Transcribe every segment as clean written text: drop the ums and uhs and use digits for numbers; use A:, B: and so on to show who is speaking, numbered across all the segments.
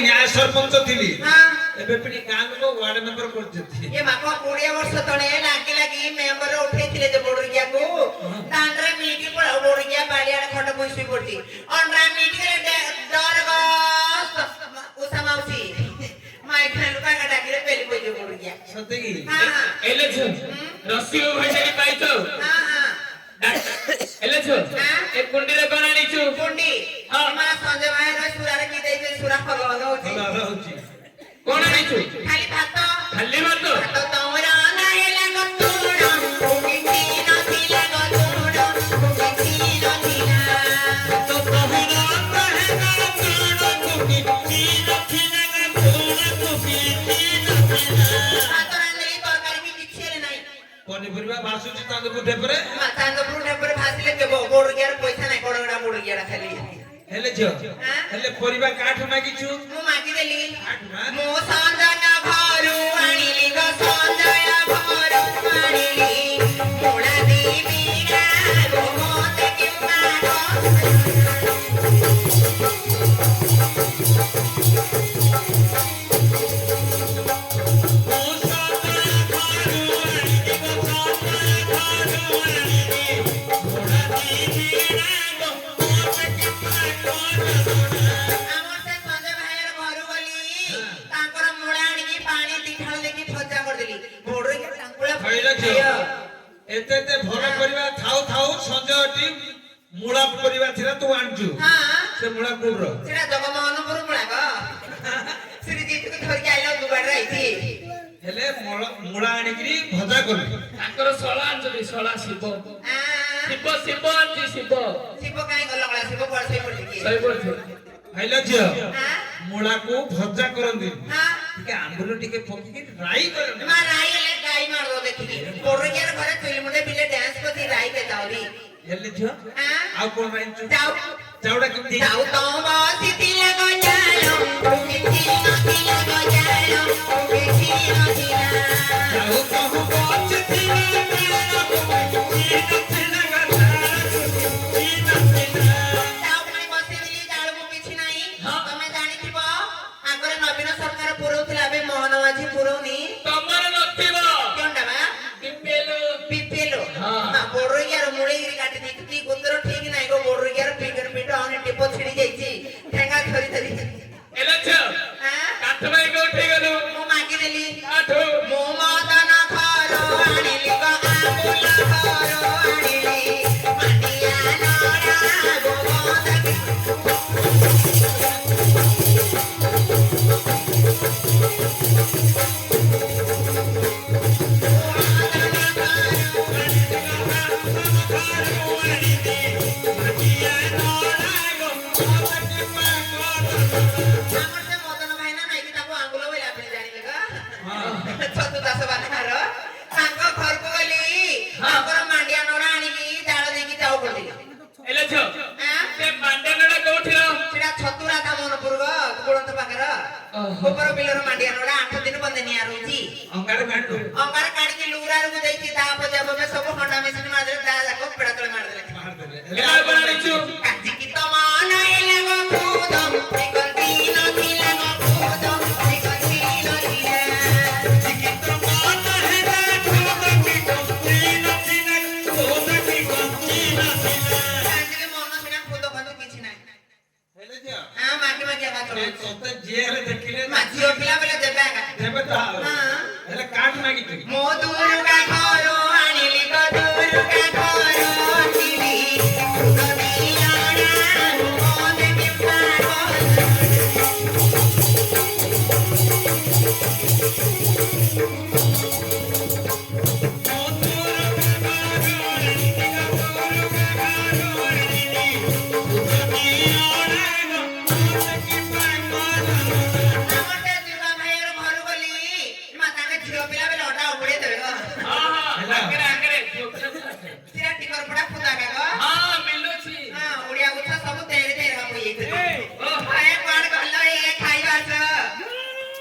A: न्याय सरपंच थिली
B: हां
A: एबे पिनी गां को वार्ड मेंबर कर देथि
B: ये माको 20 वर्ष तळे लागी मेंबर उठेथिले जे बोडरिया को दांडरे मीटिंग पळा बोडरिया बालिया खंड बसि पडती अनरा मीटिंग रे डर गो उसामाउसी माइक लुका का डाकिले पेली पई जे बोडरिया
A: सते की
B: हां
C: एले छु रसी भैसारी पाइছো
B: हां हां
C: एले छु एक कुंडी रे कोन आनी छु
B: कुंडी
C: हां
B: मा संजय भाई रे सुरारे की देई सुरा खगल होची
A: होला होची
C: कोन आनी छु
B: खाली भात
C: खाली भात
B: तो तोरा नाहेला गतुडा कुंडी नथिला गतुडा कुंडी नथिला
C: तो तोहरा कहेगा तुड़ कुकी नथिला गतुडा कुकी नथिला
B: आतरांदली तरकारी की किछे नाही
A: पनिपरिबा भासुची तांदू ढेपरे
B: मातांग पुरुने पर भासिले के बोडगियार पैसा नाही कोडगडा बोडगियार खाली
A: हेले जो हेले परिबा काठ मागी छु
B: मु मागी देली
A: काठ मा
B: मो संजना घरु आनिली ग संजय घरु आनिली मोळा देवी गा गो मोते के मारो
A: एते ते भलो परिबा थाउ थाउ संजयटी मुळा परिबा थिला तू आणजु
B: हां
A: से मुळा कोबरो
B: सेरा जगमोहन पुर मुळा ग श्रीजीत को धर के आइलो दुबार रहिथि
A: हेले मुळा आणिकरी भजा करबी
C: ताकर सळा अंजली सळा शिव शिव शिव अंजी शिव
B: शिव काई गलगला शिव परसई पडती
C: सही बोलथे
A: हैला जियो
B: हां
A: मुळा को भजा करंदी
B: हां
A: टिके आंबुलो टिके पकी राई करंदी
B: मा राई ले गाई मारो देखि बोडगियार घरे फिल्म रे बिले डांस करती राई के दावरी
A: हेले जियो
B: हां
A: आ कोन राईचु
B: जाऊ
A: चावडा किती
B: जाऊ तो बसिति लगो जालो किति नथि लगो जालो किति नथि
A: जाऊ कहू बच थिला मेरा को किती नथिला
B: जाऊ मई बसिली जालो मु किछि नाही तमे जानि थिबो आगरे नवीन सरकार पुरौथिला बे मोहन माझी पुरौनी
C: तमर नथिबो
B: केनडा बा
C: पिपेलो
B: पिपेलो
C: हां
B: मा बोडगियार मुळेगिरी काटी देखती गोत्र ठीक नाही गो बोडगियार फिगर पिटो आणि टिपो छिडी जाईची ठेंगा धरी धरी
C: एले छ
B: हां
C: काठ भाई को उठी गलो
B: मु मागी देली
C: काठ
B: मो मदन खारो आनिली ग आमुल खारो आनिली माटिया नोरा गो मोदक हमसे मदन भाई ना नाही की ताको आंगुलो वेला आपण जानिले ग छतु दास बानार तांको घर को गली तांकर मांडिया नोरा आनिकी जाळ देकी जाऊ पडली
C: एले छ
B: हां
C: से बांडनडा कोठिलो
B: सेडा छतु राधा मनपुर ग गोळंत पाकर ऊपर बिलर मांडिया नोरा 8 दिन बंद निया रोची
A: अंगार काढू
B: अंगार काढकी लुरार को देकी दा पजा बबे सब खंडा मेसिन मारे दा जाको पेडा तळे मार देले
A: मार देले
C: एला बनानी छु
B: काजी की तो मान आइले गो खुदम निकलती नथि लगो खुदम निकलती नथि काजी मन सिना खुद खंद किछि नाही
A: हेले जियो
B: हां मागी मागी आवाज
A: ए सोते जेरे देखिले
B: माझियो पिला बेले देबे का
A: देबे तो
B: हां
A: हेले काठ मागी तू
B: मो दुर्गा घरो आनिली ग दुर्गा घरो आनिली दुनियाना मोदे के पारो हमते दुर्गा भाईर घर गली माता के झियो पिला बेले ओटा उबड़े देबे ग
C: हां हां आकरे आकरे
B: सिरा टिकर पड़ा खुदा का ग
C: हां मिलो छी
B: हां उड़िया उठा सब तेरे तेरे का कोई एक
C: ओ
B: आए कोण गल्लो ए खाइबा छ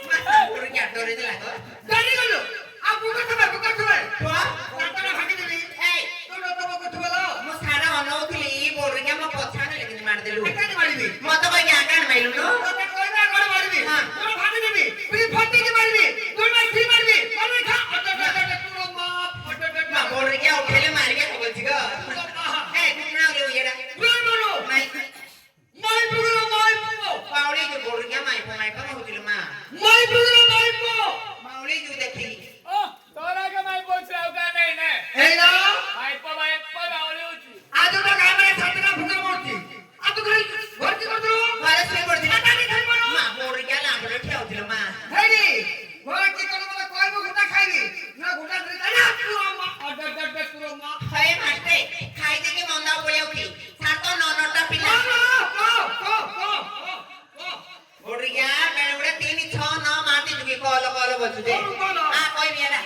B: माता पुर क्या डरे दिला ग
C: गाड़ी गलो आ बुकर थबे
B: तो काटना भागी देबी ए
C: तो तो को थबलो
B: मो सारा अनौथली बोल रे म पछाने लेकिन मार देलु
C: कानी मारिबी
B: म तो कहि आकान माइलु नो
C: तो कोइना गड़ मारिबी
B: ବଛୁ ଦେ ଆ କହିବି ହେଲା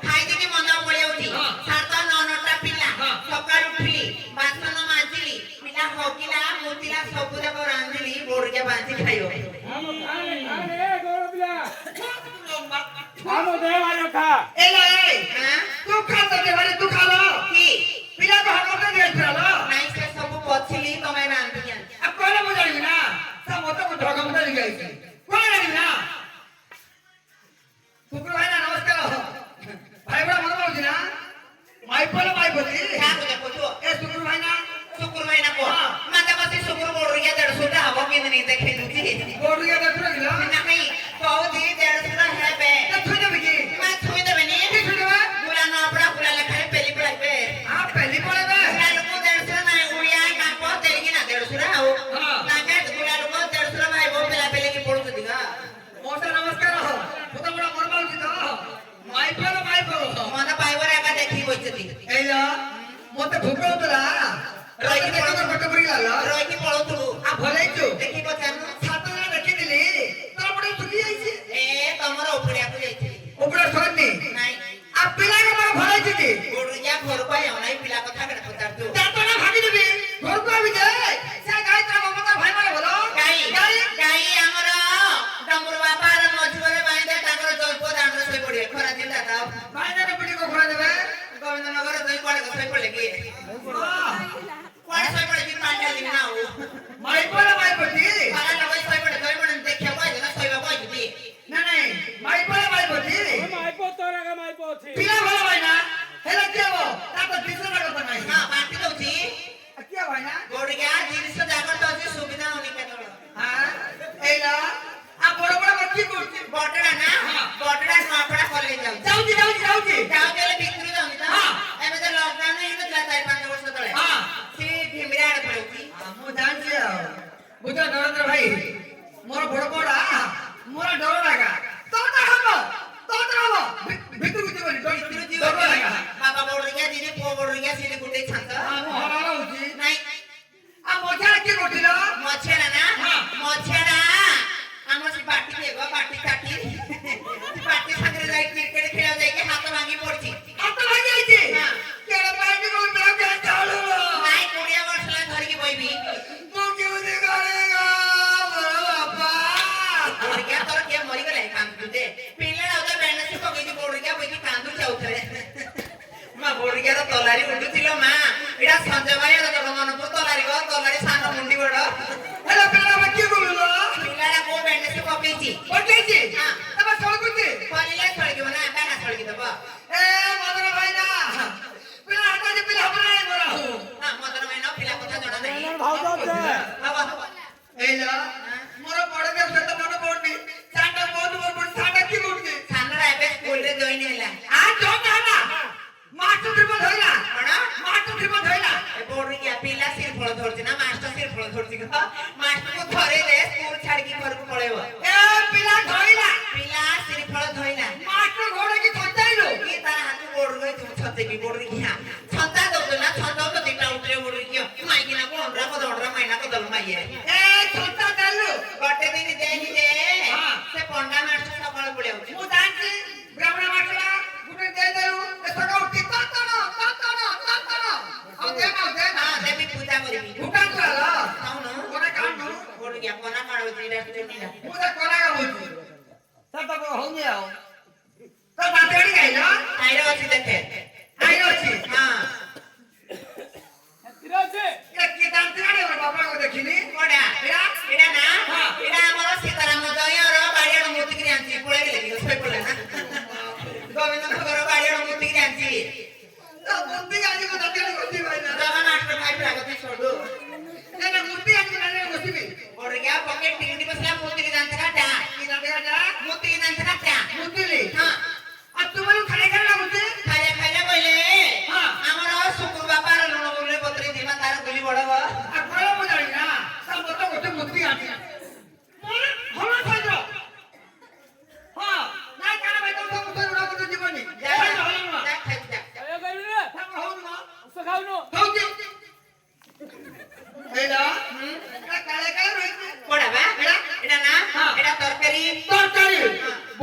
B: ଖାଇଦେକି ମନ ପଳେଇଉଠି ସାତ ନଅଟା ପିଲା ସକାଳୁ ଉଠିଲି ବାସନ ମାଜିଲି ପିଲା ହକିଲା ମୁତିଲା ସବୁ ଯାକ ରାନ୍ଧିଲି ବୋଡିକା ବାନ୍ତି ଖାଇବ
A: एला ए तू खा तो देवारे तू खा लो
B: କି
A: पिला को हम लोग दे चला
B: ନାଇଁ ସେ ସବୁ ପଛିଲି ତମେ ରାନ୍ଧି
A: अब कोने मुझे ना सब मोटा को ढोका मत लग गई कोने लगी ना सुकुर भाई ना नमस्कार भाई बड़ा मन बोल ना माई बोली
B: କାହାକୁ ଦେଖୁଛୁ
A: ए सुकुर भाई ना
B: ଶୁକ୍ର ଭାଇନା କୁହ ମତେ କସି ଶୁକ୍ର ବୋଡିକା 150 ହବ କେମିତି ଦେଖେଇ ଦଉଛି
A: बोल गया देख रहा है
B: ନାହିଁ କହୁଛି 150 ହେବେ
A: ना छुई दे बिकी
B: ମା ଛୁଇଁ ଦେବେନି
A: की छुई दे
B: ଗୁଲା ନପଡ଼ା ଗୁଲା ଲେଖାରେ ପେଲି ପଳାଇବେ
A: आप पहली पड़े बे
B: ଗୁଲା ଲୋକ 150 ନାହିଁ ଉଡିଆ କାପ ତେରିକି ନା 150 ଆଉ ତାଙ୍କେ ଗୁଲା ଲୋକ 150 ଭାଇ ବୋ ପେଲା ପେଲିକି ପଡୁଛନ୍ତି ଗା
A: मोटा नमस्कार हो तो बड़ा मन बोल की तो माई बोलो
B: ମନ ପାଇବରେ ଏକା ଦେଖିକି ବଇଛନ୍ତି
A: एला मोटे भूख होतला ରହିକି ଦେଖ ଫଟୋ ପରି ଗଲା
B: ରହିକି ପଳଉଥିବୁ
A: आ भले छु
B: ଦେଖି ପଚାରୁନୁ
A: ଛାତ ନା ଦେଖି ଦିଲି ତୋର ପଟେ ସୁଖି ଯାଇଚି
B: ଏ ତମର ଉପଡ଼ିଆକୁ ଯାଇଥିଲି
A: ଉପଡା ସୋନି
B: ନାଇଁ
A: आ पिला के मार भले छि ती
B: ବୋଡିକା ଘରକୁ ଆଇ ନାଇଁ ପିଲା କଥା କେଟା ପଚାରୁଛୁ
A: ତାତ ନା ଭାଗି ଦେବି ଘରକୁ ଆବି ଦେ ସେ ଗାଈ ତା ମମତା ଭାଇ ମାର ବୋଲ
B: ଗାଈ ଆମର ଡମ୍ବରୁ ବାପାର ମଝିରେ ବାଇଁଦେ ତାଙ୍କର ଜଳପ ଦାଣ୍ଡରେ ଶୋଇ ପଡିବେ ଖରା ଦିନଟା ତ
A: ଭାଇ ନା ପିଟି को खरा देबे
B: ଗୋବିନ୍ଦନଗର ଦୁଇ କୁଆଡେ ଶୋଇ ପଡିଲେ କି କୁଆଡେ ଶୋଇ ପଡେ କି ପାଣି ଦିନ ନା ଆଉ
A: ମାଇ ପଟି
B: ଖରା ଲଗାଇ ଶୋଇ ପଡେ ଦେଖିବାକୁ ଆଇଲେ ନା ଶୋଇବାକୁ ଆଇଛନ୍ତି
A: ନା ନାଇଁ ମାଇ ପଟି ପିଲା ଭଲ ଭାଇ ନା ହେଲେ କି ହବ ତା ତ ଦିଶର କଥା ନାହିଁ
B: ହଁ ବାଣ୍ଟି ଦଉଛି
A: କିଏ ଭାଇ ନା
B: ଗୋଡିକା ଜିନିଷ ଜାଗର ତ ଅଛି ସୁବିଧା ହଉନି କେତେବେଳେ
A: ହଁ ଏଇଲା आ बड़ बड़ बच्ची करती
B: ବଟଡା ନା ବଟଡା ନୂଆପଡା କଲେଜ ଯାଉଛି
A: जाऊची
B: ହେଲେ ଭିତରୁ ଯାଉନି ତ ଏବେ ତ ଲକଡାଉନ ହେଇନଥିଲା 4-5 ବର୍ଷ ତଳେ ସେ ଢିମିରା ଆଡେ ପଳଉଛି
A: ମୁଁ ଜାଣିଛି ଆଉ ବୁଝ ନରେନ୍ଦ୍ର ଭାଇ ମୋର ବଡ ବଡା ମୋର ଡର ଲାଗା ତୋଟା ହବ ଭିତରୁ ଯିବନି
B: ଭିତରୁ ଯିବ
A: ଡର ଲାଗା
B: ବାବା ବଡରିକା ଦିଦି ପୁଅ ବଡରିକା ସିଏ ଗୋଟେ ଛାନ୍ତ
A: ମୁଁ ହରା ହଉଛି
B: ନାଇଁ
A: आ ମଝିରେ କିଏ କରିଥିଲ
B: ମଛେରା ନା ମଛେରା ଆମର ସେ ବାଟି ଦେବ ବାଟି କାଟି ବାଟି ସାଙ୍ଗରେ ଯାଇ କ୍ରିକେଟ ଖେଳ ଯାଇକି ହାତ ଭାଙ୍ଗି ପଡିଛି
A: ହାତ ଭାଙ୍ଗି ଯାଇଛି କେଡେ ପାଇଟି କୋ ବ୍ଲକ ଚାଲୁ
B: ନାଇଁ 20 ବର୍ଷ ହେଲା ଧରିକି ବଇବି
A: ମୁଁ କେଉଁଠି କରେଗା ବଡ ବାପା
B: ବଡରିକା ତୋର କିଏ ମରିଗଲା କାନ୍ଦୁତେ ପିଲାଟା ତ ବେଣ୍ଡେଜ ପକେଇଛି ବଡରିକା ବଇକି କାନ୍ଦୁ ଯାଉଥିଲେ ମା ବଡରିକାର ତଲାରି ଉଠୁଥିଲ ମା ଏଟା ସଞ୍ଜୟ ଭାଇ ଜଗମନପୁର ତଲାରି ସାନ ମୁଣ୍ଡି ବଡ
A: ହେଲେ ପିଲା କିଏ କରୁଲ
B: ପିଲାଟା କୋଉ ବେଣ୍ଡେଜ ପକେଇଛି
A: ପକେଇଛି ତମେ ସଳକୁଛି
B: ଖୋଲିଲେ ସଳିଯିବ ନା କାହା ସଳିକି ଦବ
A: ଏ ମଦନ ଭାଇ ନା ପିଲା ହାତ ପିଲା ହବ ନାହିଁ ମୋର
B: ହଁ ମଦନ ଭାଇ ନା ପିଲା କଥା ଜଣା ନାହିଁ ହବ
A: ଏଇଲା ମୋର ବଡ ବ୍ୟବସାୟ ତ ମନେ ପଡୁନି ସାଣ୍ଡା ବହୁତ ବଡ ସାଣ୍ଡା କି କରୁଛି
B: ସାନରା ଏବେ ସ୍କୁଲରେ ଜଏନ୍ ହେଲା
A: आ जोन ना मास्टर ट्रिप धइला
B: କଣ
A: मास्टर ट्रिप धइला
B: ଏ ବଡରିକା ପିଲା ସିର ଫଳ ଧରୁଛି ନା ମାଷ୍ଟର ସିର ଫଳ ଧରୁଛି କି ମାଷ୍ଟରକୁ ଧରେଇଲେ ସ୍କୁଲ ଛାଡିକି ଘରକୁ ପଳେଇବ
A: ए पिला धइला
B: ପିଲା ସିର ଫଳ ଧଇଲା
A: मास्टर घोड़े की थचाइलो
B: କି ତାର ହାତ ଗୋଡ ଗଇ ତୁ ଛତେକି ବଡରିକା ଛତା ଦଉଛ ନା ଛତା ତ ଦିଟା ଉଠରେ ବଡରିକା ମାଇକିନା କୁ ଅଣ୍ଡରା କ ଦଣ୍ଡରା ମାଇନା କ ଦଲ ମାଇଏ
A: ए थचा देलु
B: ଗୋଟେ ଦିନ ଦେଇନି ଯେ ସେ ପଣ୍ଡା ମାଷ୍ଟର ସକାଳ ପଳେଇଆଉଛି
A: मु जानची ब्राह्मण मास्टर गुटे दे देलु ए सका उठी ततण दे ना
B: ହଁ ଦେବି ପୂଜା କରିବି
A: भूटान चला
B: ଖାଉनु
A: कोने काढनु
B: ବଡରିକା କନା କାଢୁଛି ରେଷ୍ଟୁରାଣ୍ଟ
A: मु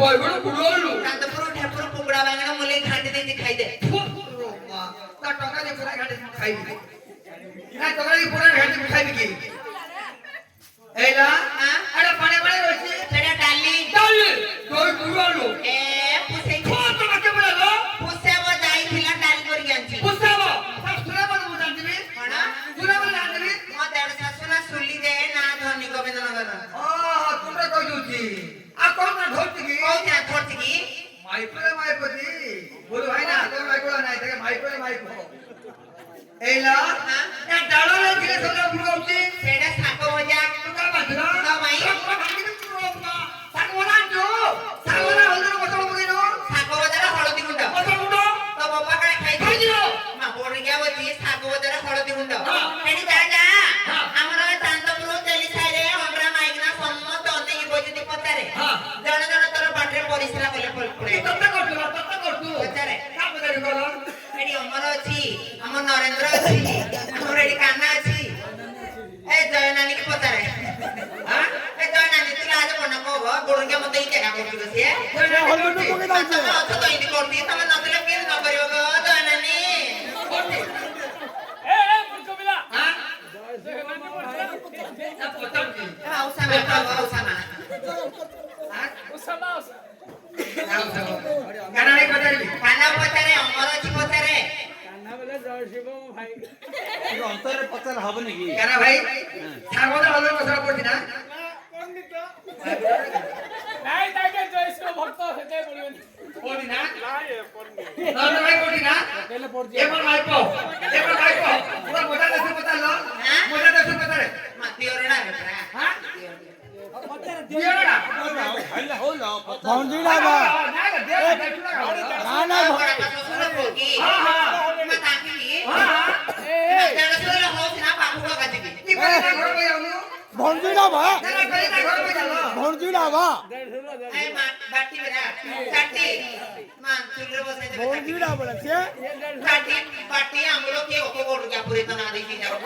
A: ବୈଗୁଣ ବୁଡୋଲୁ
B: କାନ୍ଦପୁର ଠେପୁର କୁକୁଡ଼ା ବାଙ୍ଗଣ ମୁଲି ଘାଣ୍ଟି ଦେଇଛି ଖାଇଦେ
A: ତା ଟଙ୍କା ଦେଇ ପୁରା ଘାଟି ଖାଇବି ନା ଟଙ୍କା ଦେଇ ପୁରା ଘାଟି ଖାଇବି କି ଏଇଲା ଆଡେ ପାଣି ପାଣି ରହିଛି
B: ସେଟା ଡାଲି
A: ଡାଲି ଦଇ ବୁଡୋଲୁ
B: ଏ ପୁସେଇ
A: ତ ବାକେ ବୁଡାଲ
B: ପୁଷେବ ଯାଇଥିଲା ଡାଲି କରିକି ଆଣିଛି
A: ପୁଷାବ ତା ସୁରା ବଲ ମୁଁ ଜାଣିବି
B: କଣ
A: ସୁରା ବଲ ଜାଣିବି
B: ମୋ ଦେଢ଼ ଶାଶୁ ନା ସୁଲି ଦେ ନା ଧନୀ ଗୋବିନ୍ଦନଗର
A: ଓ ତୁମେ କହି ଦଉଛି ଆଉ କଣ ନା ଧରଛି କି
B: କହୁଛି ନା ଧରଛି କି
A: ମାଇକରେ ମାଇକଛି ବୋଲ ଭାଇ ନା ତମେ ମାଇକଳ ନାହିଁ ତାକେ ମାଇକରେ ମାଇକ ଏଇଲା ଏ ଡାଳରେ ଥିଲେ ସବୁ ବୁଡଉଛି
B: ସେଟା ଶାଗ ଭଜା
A: ତୁକା ବାଜିଲା
B: ତ ମାଇ
A: ଶାଗ ବନାନ୍ତୁ ଶାଗ ବନା ହଳଦୀ ମସଲା ପକେଇନ
B: ଶାଗ ଭଜାର ହଳଦୀ ଗୁଣ୍ଡ
A: ମସଲା ଗୁଣ୍ଡ
B: ତ ବାପା କାଳେ ଖାଇଛି
A: ଖାଇଯିବ
B: ମା ବଢିଆ ବଛି ଶାଗ ଭଜାର ହଳଦୀ ଗୁଣ୍ଡ
A: ହଁ।
B: ସେଠି ଯା ଯା
A: ହଁ।
B: ଆମର ଚାନ୍ଦପୁର ତେଲି ସାହିରେ ଅଣ୍ଡରା ମାଇକିନା ସମସ୍ତେ ଅନେଇକି ବଇଛନ୍ତି ପଚାରେ
A: ହଁ।
B: ଜଣେ ଜଣେ ତୋର ବାଟରେ ପରିସ୍ରା କଲେ ପଡେ
A: ତତେ କରୁଛୁ
B: ପଚାରେ
A: କା ପଚାରି କଲ
B: ଏଠି ଅମର ଅଛି ଆମ ନରେନ୍ଦ୍ର ଅଛି ଆମର ଏଠି କାହ୍ନା ଅଛି ଏ ଜୟ ନାନୀ କି ପଚାରେ
A: ହାଁ
B: ଏ ଜୟ ନାନୀ ତୁ ଆଜ ମନେ କହ ଗୋଡିଆ ମତେ ଏଇ ଜାଗା କରୁଛୁ ତ ସିଏ
A: ହଳଦୀ ପକେଇ ଦଉଛି
B: ତମେ ଅଛ ତ ଏମିତି କରୁଛି ତମେ ନଥିଲେ କେମିତି ନ କରିବ ଗୋ ଜୟ ନାନୀ
A: ହାଁ ନା ପଚାରୁଛି
B: ହଉସାମା ହଉସାମା
A: କାନା ଭାଇ ପଚାରିବି
B: କାହ୍ନା ପଚାରେ ଅମର ଅଛି ପଚାରେ
D: ଅନ୍ତରରେ ପଚାର ହବନି କି
A: କାନା ଭାଇ ଶାଗରେ ହଳଦୀ ମସଲା ପଡୁଛି ନା ପଡୁଛି ନା ନହେଲେ ଭାଇ ପଡୁଛି ନା ଏମର ମାଇପ ପୁରା ମଜା ଦେଶ ପଚାରଲ ମଜା ଦେଶ ପଚାରେ
B: ମାତିଅରଡା ବେଟା
A: ହାଁ ଦିଅଡ଼ା
D: ଭଞ୍ଜିଲା ବା ନା ନା
B: ଶ୍ୱଶୁର ଭୋଗୀ
A: ହଁ ହଁ
B: ମା ତାଙ୍କିଲି
A: ହଁ ହଁ
B: ଦେଢଶୁର ହଉଛି ନା ପାଖକୁ କାଟିବି
A: କି କରିନା ଘର ପଇ ଯାଉନୁ
D: ଭଞ୍ଜିଲା ବା
A: ନା କରିନା ଘର ପଇ ଚାଲ
D: ଭଞ୍ଜିଲା ବା
B: ଏ ମା ବାଟି ବେରା ଚାଟି ମା ଚୁଲିରେ ବସାଇ ଦେବେ
D: ଭଞ୍ଜିଲା ବୋଲେ ସେ
B: ଚାଟି ବାଟି ଆଙ୍ଗୁଳ କିଏ ଓକେ ଗୋଡୁ ପୁରୀ ତ ନା ଦେଇକି ଯାଉ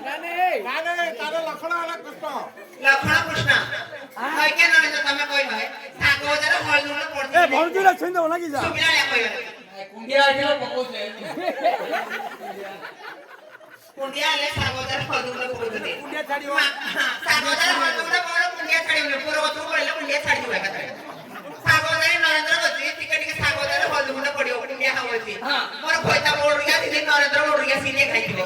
D: ତାର ଲକ୍ଷଣ ହେଲା କଷ୍ଟ
B: ଲକ୍ଷ୍ମଣ କୃଷ୍ଣ হয় কেন তুমি কই হয় ଶାଗ ଭଜାର ହଳଦୀ ଗୁଣ୍ଡ
D: ଏ
B: ପଡିଛି
D: ଭଞ୍ଜିଲା ଛିଣ୍ଡ ଲାଗି ଯା
B: ସୁବିଲା କହିବା
A: କୁଣ୍ଡିଆ ଆଇଥିଲ ପକଉଛେ
B: କୁଣ୍ଡିଆ ହେଲେ ଶାଗ ଭଜାର ହଳଦୀ ଗୁଣ୍ଡ ପକଉଛନ୍ତି
D: କୁଣ୍ଡିଆ ଛାଡିବ
B: ଶାଗ ଭଜାର ହଳଦୀ ଗୁଣ୍ଡ କଣ କୁଣ୍ଡିଆ ଛାଡିବନି ପୁର ଗଛକୁ ପଡିଲେ କୁଣ୍ଡିଆ ଛାଡିଯିବ ଏକାଥରେ ଶାଗ ଭଜାର ନରେନ୍ଦ୍ର ଗଛି ଟିକେ ଟିକେ ଶାଗ ଭଜାର ହଳଦୀ ଗୁଣ୍ଡ ପଡିବ କୁଣ୍ଡିଆ ହବ ଅଛି ମୋର ଖଇତା ବଡୁରିଆ ଦିଦି ନରେନ୍ଦ୍ର ବଡୁରିଆ ସିନେ ଖାଇଥିବ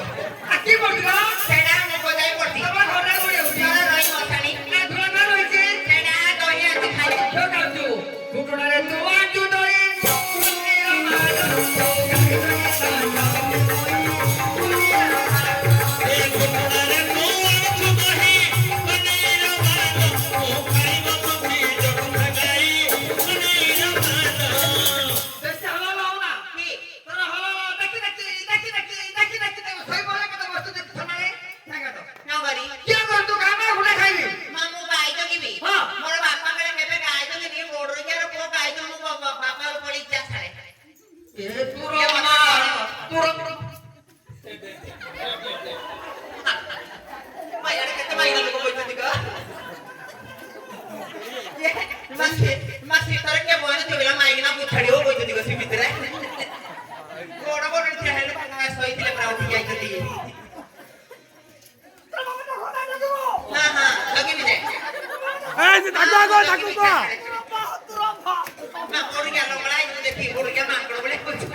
A: ଆକି ପଡିଲା
B: ସେଇଟା ମୋ ଖଇତାଇ ପଡିଛି
A: ତମର ଘରେ ପଡି ଯାଉଛି
B: ଜଣେ ରହି ମଶାଣି
A: ନା ଧୁଆ ନା ରହିଛି
B: ସେଇଟା ଦହି ଆଜି ଖାଇଛି
A: ଝିଅ କାନ୍ଦୁ ଘୁଟଣାରେ ତୁ ଆଜୁ ଦଇ କୁଣ୍ଡିଆ ମାର ବେଶୀ ହଲା ଲାଉନା
B: କି
A: ତୋର ହଲା ଦେଖି ତାକୁ ଶୋଇ ପଡେ କେତେ ବস্তୁ ଦେଖି ଥନାରେ ସାଙ୍ଗା ତ
B: ନଗରୀ
A: କିଏ କର ତୁ କାମ ଗୁଡା ଖାଇବି
B: ମାମୁ ଗାଈ ଜଗିବି
A: ହଁ।
B: ମୋର ବାପା ବେଳେ କେବେ ଗାଈ ଜଗିନି ବଡୁରିଆର ପୁଅ ଗାଈ ଜଗୁ ମୋ ବାପାର ପଡି ଇଚ୍ଛା ଛାଡେ
A: ଏ ତୁର ମା ତୁର
B: ମାଇଆଡେ କେତେ ମାଇନା ଲୋକ ବଇଛନ୍ତି ଗ ମାସି ତରେ କେ ବଇନ ଥିବିଲା ମାଇକିନା ପୁଛାଡିବ ବଇଛନ୍ତି ଗ ସେ ଭିତରେ ବଡ ବଡ ଠିଆ ହେଲେ ଶୋଇଥିଲେ ପୁରା ଉଠି ଯାଇଛନ୍ତି ହଁ ହଁ ଜଗିବି ଯେ
D: ଏ ସେ ତାକୁ ଆଗ ତାକୁ କହ
B: ନା ବଡୁରିଆ ଲଙ୍ଗଳା ଏଇ ଦେଖି ବଡୁରିଆ ମାଙ୍କଡ ବଳେ କହୁଛୁ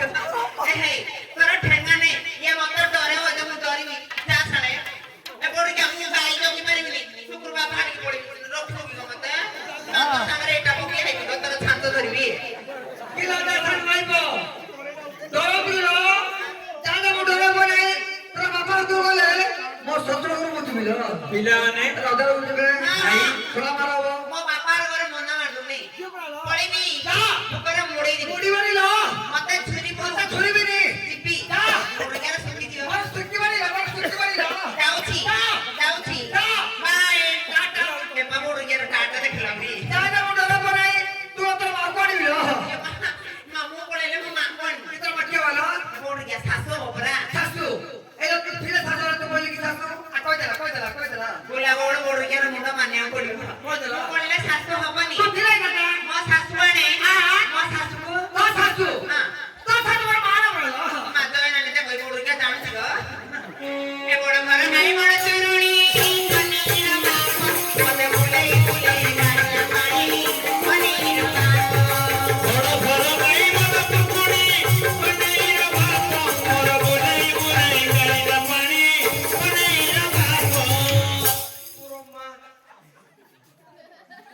B: ଏ ହେଇ ତୋର ଠେଙ୍ଗା ନେଇ ଇଏ ମତେ ଡରେ ହବ ଯେ ମୁଁ ଡରିବି ଯା ସାଡେ ଏ ବଡୁରିଆ ମୁଁ ଗାଈ ଜଗି ପାରିବିନି ଶୁକ୍ରବାର ବାହାରିକି ପଡିବି ରଖୁ କି ମତେ ନା ତୋ ସାଙ୍ଗରେ ଏଇଟା ପକେଇ ହେଇକି ତୋର ଛାତ ଧରିବି
A: କିଲା ଦାସନ ମାଇବ ଡର ବିଲ ଜାନେ ମୁଁ ଡର ବନାଇ ତୋର ବାପା ତୁ ଗଲେ ମୋ ଶତ୍ରୁ ଗୁରୁ ମତେ ମିଲ
D: ପିଲାମାନେ
A: ରାଜା ଉଠବେ ଭାଇ ଛୋଲା ମାରବ
B: ମୋ ବାପାର ଘରେ ମନା ମାରୁନି ପଳେଇବି
A: ଯା
B: ଉପରେ ମୋଡେଇ ଦିବି
A: ମୁଡି ମାରିଲ
B: ମତେ ଛୁରୀ
A: ମତେ
B: ପସା
A: ଛୁରିବିନି
B: ଯିବି
A: ଯା
B: ବଡୁରିଆର ଶୁକି ଦିଅ
A: ମୋର ସୁକି ମାରିଲ
B: ଯାଉଛି ଯାଉଛି ବାଏ ଟାଟା ଏପା ବଡୁରିଆର ଟାଟା ଦେଖିଲାম নি
A: ଜାନେ ମୁଁ ଡର ବନାଇ ତୁ ତୋର ବାପା ଆଣିବିଲ
B: ମାମୁ ପଳେଇଲେ ମୁଁ ମାମୁ ଆଣିବି
A: କିତର ମାଟିଆ ବାଲା
B: ବଡୁରିଆ ଶାଶୁ ହବରା
A: ଶାଶୁ ଏ ଲୋକ ଫିରେ ଶାଶୁ ତ ବୋଲି କି ଶାଶୁ ଆ କହିଦେଲା
B: ଗୋଲା ବଡ ବଡୁରିଆର ମୁଣ୍ଡ ମାନିବାକୁ ପଡିବ
A: କହିଦେଲା
B: ପଳେଇଲେ ଶାଶୁ ହବନି
A: ତୁ ଫିରେ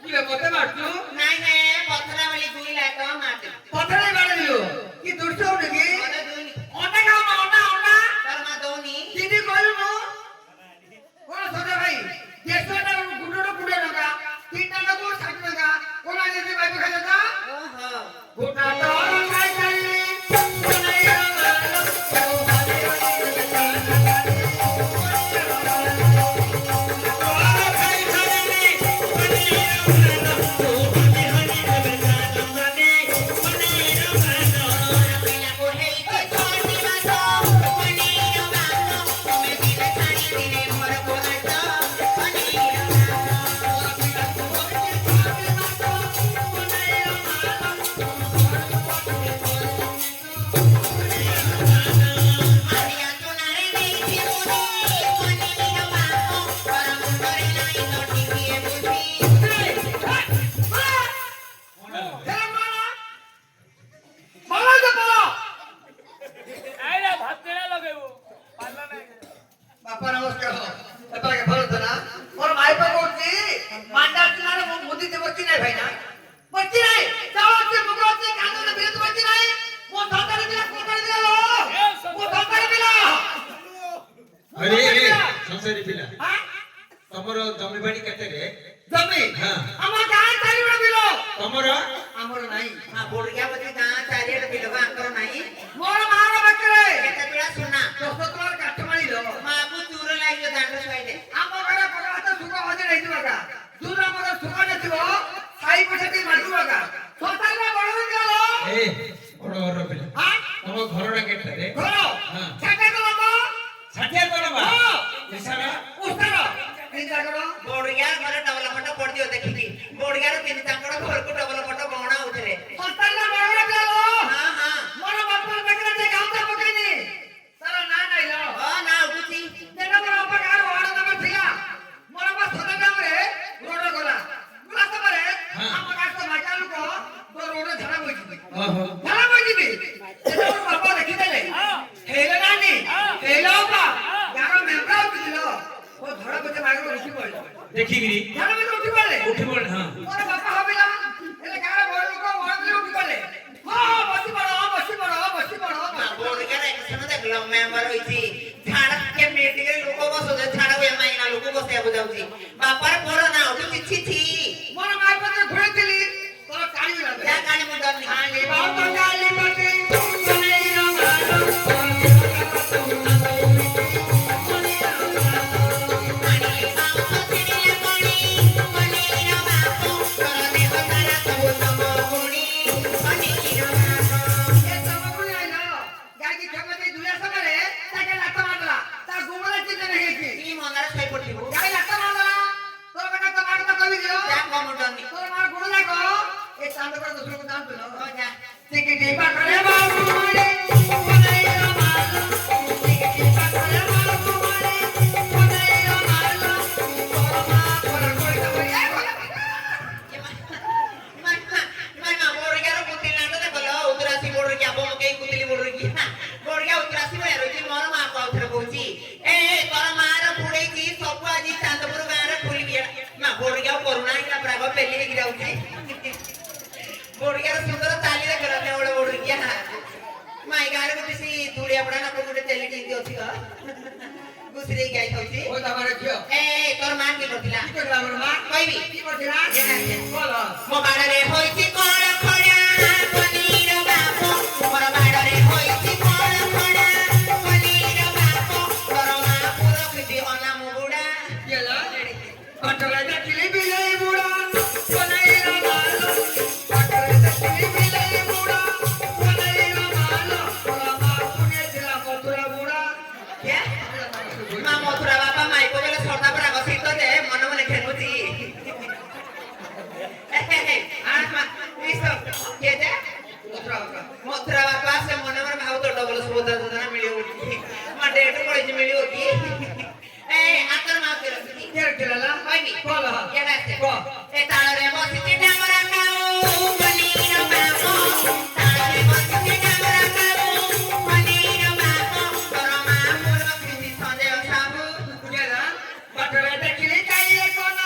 A: কিবে কতে মারছু
B: নাই নাই পথরা বলি 2 লাখ মারতে
A: পথরে বাড়ে দিলো কি দুর্সব নাকি
B: ওটা 2
A: ওটা খাও না ওটা
B: তোর মা দৌনি
A: দিদি কইলু কোন ছোট ভাই 150 টাকা গুড়ো গুড়ো টাকা 3 টাকা গুড় 60 টাকা কোন আগে যে ভাই খাই দাদা
B: ওহো
A: গোটা তো খাই খাই সোনাই রামালো ও হালে বাপা নমস্কার আপনাকে ভালো তো না ওর মাইপা করছি মান্ডার কিনারে মুদি দেব কি নাই ভাই না বলছি নাই যাও হচ্ছে মুখ হচ্ছে কান্দে বেরোতে তো বলছি নাই ও ধরতে দিলা কোথায় দিলা ও ধরতে দিলা
D: আরে সংসারী পিলা
A: হ্যাঁ
D: তমর জমি বাড়ি কেতে রে
A: জমি
D: হ্যাঁ
A: আমার গাঁ চারি বড় দিল
D: তমর
A: আমার নাই
B: মা বড়িয়া বলি গাঁ চারিয়াড়ে বিলবা আঙ্কর নাই
A: মোর মার বাকরে
B: কেতে পিলা শুনা
A: দশ তোমার কাঠ মারিল
B: মাকু চুর লাগিও দাঁড় ছয়দে
A: আমার ঘরে পকা হাতে সুখা হজে নাই দিবাগা দূর আমার সুখা নথিব সাই পছাতি মারুবাগা সতাইলা বড় দিল
D: এ বড় বড় পিলা
A: হ্যাঁ
D: তম ঘরটা কেতে রে
A: ঘর
D: হ্যাঁ
A: ছাকা দিল তো
D: ষাঠিয়া করবা
A: হ্যাঁ
D: ইসারা
A: উস্তার চিন্তা করো
B: বড়িয়া ঘরে ডবল ফটো পড় দিও দেখিবি বড়িয়ার তিন চাঙ্কড় ঘরକୁ ডবল ফটো বଣା উঠরে
A: সতাইলা বড় দিল
B: হ্যাঁ হ্যাঁ
A: মোর বাপার বাকরে যে গাউতা পকাইনি তারা না নাইল
B: ও না উঠুছি
A: যেটা মোর বাপা গার ওয়ার্ড নাম্বার ଥିଲା মোর বাপা সদা গামরে রোড গলা গলা তরে আমার কাছে মাইকা লোক তো রোড ঝাড়া বইছি
D: ওহো
A: ঝাড়া বইছি যেটা মোর বাপা দেখি দেলে হেলে নানি হেলে বাবা গার মেম্বার দিল ও ঝাড়া বইতে মাইকা উঠি পড়ল
D: দেখিগিরি
A: ঝাড়া বইতে উঠি পড়লে
D: উঠি পড় হ্যাঁ
A: মোর বাপা হবিলা এলে গার বড় লোক ওয়ার্ড দিয়ে উঠি পড়লে হ্যাঁ বসি পড়ো বসি পড়ো বসি পড়ো
B: বড়িয়ার একসাথে দেখলাম মেম্বার হইছি ছাড়া কে মিটিংয়ে লোক বসে ছাড়া ওই মাইনা লোক বসে যাଉଛି বাপার পড় না উঠুছি ছি ছি
A: মোর মাই পাতে ঘুরেছিলি তোর কালি লাগে
B: যা কানে মুন্ডন নি
A: কালি বাবা কালি পাতে সোনাই রামালো
B: কি মঙ্গলা ছয় পড়তিবো যা কমুন্ডন নি ও যা ସୁନ୍ଦର ଚାଲିରେ କରନେ ଓଡ ଓଡିଆ ମାଇ ଗାଁରେ ଗୋଟେ ସେ ଧୁଳିଆ ପଡା ନା ଗୋଟେ ତେଲି ଟିଙ୍କି ଅଛି ତ ଗୁସିରେ ଗାଇ ଥାଉଛି ଏ ତୋର ମା କି କରିଥିଲା କହିବି ମୋ ବାଡରେ ହୋଇଛି କଣ ଖଡା ପନିର ବାପ ମୋର ବାଡରେ ହୋଇଛି କଣ ଖଡା ପନିର ବାପ ତୋର ମା ପୁର କିଛି ଅନାମ ବୁଡା ମା ମଥୁରା ବାପା ମାଇକ ବେଲେ ସର୍ଦା ପରା ଗସିତ ଦେ ମନ ମନେ ଖେଳୁଛି ମଥୁରା ବାପା ସେ ମନେ ମନେ ଭାବୁ ତ ଡବଲ ସୁଭଦ୍ରା ଯୋଜନା ମିଳିବ ବୋଲି ମା ଡେଟ ପଳେଇଛି ମିଳିବ କି ଏ ଆତର ମା କହିବି ଏଟା ଏ ତାଳରେ ବସିଛି ଡାମରା ଖାଉ ପନିର ବାପ ତାଳରେ ବସିଛି ଡାମରା ଖାଉ ପନିର ବାପ ତୋର ମା ମୋର କିଛି ସନ୍ଦେହ ସାବୁ
A: ଦେଖିଲି କାଲି କୋନ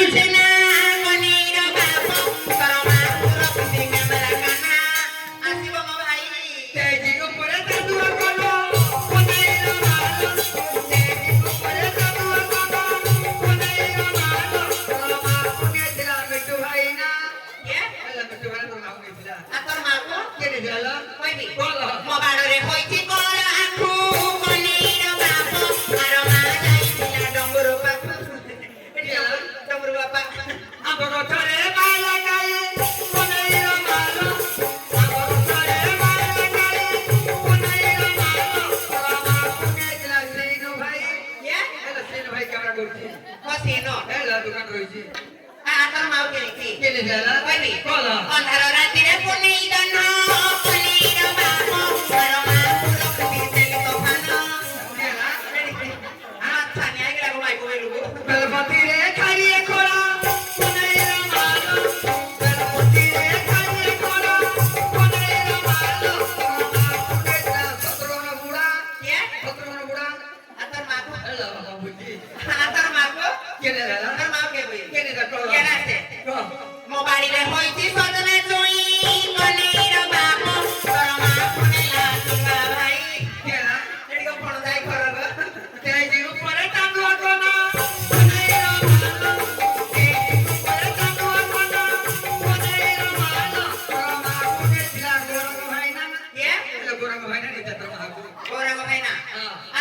B: ମିଳୁଛି ନା କନିର ବାପ ତୋର ମାକୁ ରଖିଛି କ୍ୟାମେରା କାନା ଆସିବ ମୋ ଭାଇ
A: ତେଜି ଉପରେ ଚାନ୍ଦୁଆ କଲ କୋନେଇର ମାଲ ତେଜି ଉପରେ ଚାନ୍ଦୁଆ କଲ କୋନେଇର ମାଲ ତୋର ମାକୁ ନେଇଥିଲା ମିଠୁ ଭାଇନା ହେଲା ମିଠୁ ଭାଇନା ତୋର ମାକୁ ନେଇଥିଲା
B: ତୋର ମାକୁ
A: କିଏ ନେଇଥିଲା
B: କହିବି
A: କଲ
B: ମୋ ବାଡ଼ରେ ହୋଇଛି କଳା ଆଖୁ କନିର ବାପ ଆର ମା ଯାଇଥିଲା ଡଙ୍ଗୁରୁ ବାପା ଡଙ୍ଗୁରୁ ବାପା
A: ଆମ୍ବ ଗଛରେ ମାଲା କାଳେ କୋନେଇର ମାଲ ଆମ୍ବ ଗଛରେ ମାଲା କାଳେ କୋନେଇର ମାଲ ତୋର ମାକୁ ନେଇଥିଲା ଶ୍ରୀନୁ ଭାଇ ହେଲା ଶ୍ରୀନୁ ଭାଇ କ୍ୟାମେରା କରୁଛି
B: ହସିନ
A: ହେଲା ଦୋକାନ ରହିଛି
B: ତୋର ମାକୁ କେମିତି
A: କିଏ ନେଇଥିଲା
B: କହିବି
A: କଲ
B: ଅନ୍ଧାର ରାତିରେ ପୁନେଇ ଜହ୍ନ କନିର ବାପ ଆର ମାକୁ ରଖିଛି ତେଲି ତୋଫାନ ଛାନିଆ ହେଇଗଲା ମାଇକୁ ବେଳକୁ
A: ବେଲପତିରେ ଖାଇଏ ଖୋଳା କୋନେଇର ମାଲ ବେଲପତିରେ ଖାଇଏ ଖୋଳା କୋନେଇର ମାଲ ତୋର ମାକୁ ନେଇଥିଲା ଶତ୍ରୁଘ୍ନ ବୁଢା ଶତ୍ରୁଘ୍ନ ବୁଢା
B: ତୋର ମାକୁ
A: ହେଲା ବାବା ବୁଝି
B: ତୋର ମାକୁ
A: କିଏ ନେଇଥିଲା
B: ତୋର ମାକୁ କେବେ
A: କିଏ ନେଇଥିଲା କଲ
B: କେନା ସେ ମୋ ବାଡ଼ିରେ ହୋଇଛି ସଜନା ଛୁଇଁ କନିର ବାପ ତୋର ମାକୁ ନେଲା ତୁବା ଭାଇ
A: କିଏ ନା
B: ଏଠିକ ଫଣ ଯାଇ ଘରର
A: ତେଜି ଉପରେ ଚାନ୍ଦୁଆ କନା କୋନେଇର ମାଲ ତେଜି ଉପରେ ଚାନ୍ଦୁଆ କନା କୋନେଇର ମାଲ ତୋର ମାକୁ ନେଇଥିଲା ଗୌରଙ୍ଗ ଭାଇନା ହେଲା ଗୌରଙ୍ଗ ଭାଇନା ନେଇଥିଲା ତୋର ମାକୁ
B: ଗୌରଙ୍ଗ ଭାଇ ନା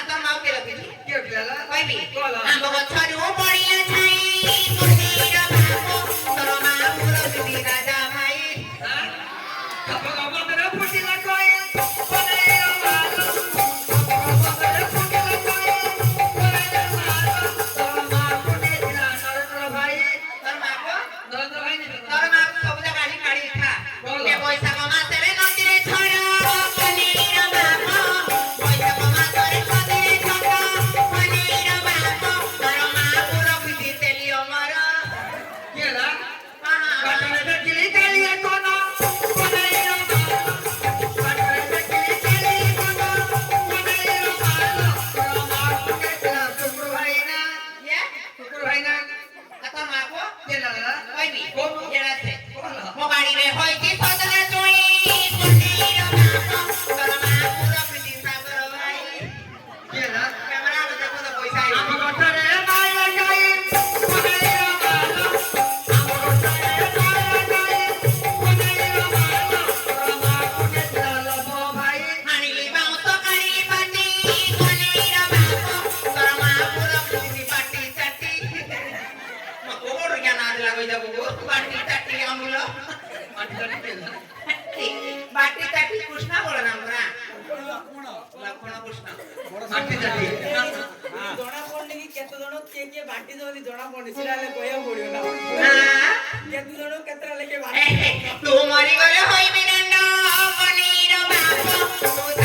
B: ତୋର ମାକୁ କେ ରଖିଛି
A: କିଏ ଉଠିଲା
B: କହିବି
A: କଲ
B: ଆମ୍ବ ଗଛରୁ ପଡ଼ିଲା ଛାଇ କନିର ବାପ ତୋର ମାକୁ ରଖିଛି ରାଜା ଭାଇ
A: କପକପରେ ଫୁଟିଲା କଏ କୋନେଇର ମାଲ କପକପରେ ଫୁଟିଲା କଏ କୋନେଇର ମାଲ ତୋର ମାକୁ ନେଇଥିଲା ନରେନ୍ଦ୍ର ଭାଇ
B: ତୋର ମାକୁ
A: ନରେନ୍ଦ୍ର ଭାଇ ନେଇଥିଲା
B: ତୋର ମାକୁ ସବୁ ଜାଗା ଗାଡ଼ି କାଢ଼ି ଖା ଏ ବୈଶାଖ ମାସରେ ନଦୀରେ ଛଡ଼ କନିର ବାପ ବୈଶାଖ ମାସରେ ନଦୀରେ ଛଡ଼ କନିର ବାପ ତୋର ମାକୁ ରଖିଛି ତେଲି ଅମର
A: କିଏ ନା ବାଟରେ ଦେଖିଲି କାଳିଆ କୋନ କୋନେଇର ମାଲ ବାଟରେ ଦେଖିଲି କାଳିଆ କୋନ କୋନେଇର ମାଲ ତୋର ମାକୁ ନେଇଥିଲା ଶୁକ୍ର ଭାଇନା ଶୁକ୍ର ଭାଇନା
B: ତୋର ମାକୁ
A: କିଏ ନା
B: କହିବି
A: କୋନ
B: ଏଡ଼ା ସେ
A: କଲ
B: ମୋ ବାଡ଼ିରେ ହୋଇଛି ସଜନା ଛୁଇଁ କନିର ବାପ ତୋର ମାକୁ ରଖିଛି ସାଗର ଭାଇ
A: କିଏ ନା
B: କ୍ୟାମେରା ଦେଖୁ ତ ପଇସା
A: ଆମ
B: ଆଇବ
A: ଗଛରେ ମାଲା କାଏ କୋନେଇର ମାଲ ଆମ ଗଛରେ ମାଲା କାଏ କୋନେଇର ମାଲ ତୋର ମାକୁ ନେଇଥିଲା ଲବ ଭାଇ
B: ଆଣିଲି ବାଉଁଶ କାଢ଼ିଲି ପାଟି କନିର ବାପ ତୋର ମାକୁ ରଖିଛି ପାଟି ଚାଟି ମତେ ବଡ଼ ଜ୍ଞାନ ଆସିଲା କହିଦେବୁ ପାଟି ଚାଟି ଅମୁଲ
A: ମାଟି କାଟି ଦେଲା
B: ବାଟି ଚାଟି କୃଷ୍ଣ ବଳରାମ ନା ଲକ୍ଷ୍ମଣ କୃଷ୍ଣ
A: ମାଟି କାଟି
E: ଜଣା ପଡୁନି କି କେତେ ଜଣ କିଏ କିଏ ବାଣ୍ଟି ଦଉଛନ୍ତି ଜଣା ପଡୁନି ସେଟା ହେଲେ କହିବାକୁ ପଡିବ ନା କେତେ ଜଣ କେତେଟା ଲେଖେ ବାଣ୍ଟି
B: ତୁ ମରିଗଲେ ହୋଇବି ଦଣ୍ଡ କନିର ବାପ ତୁ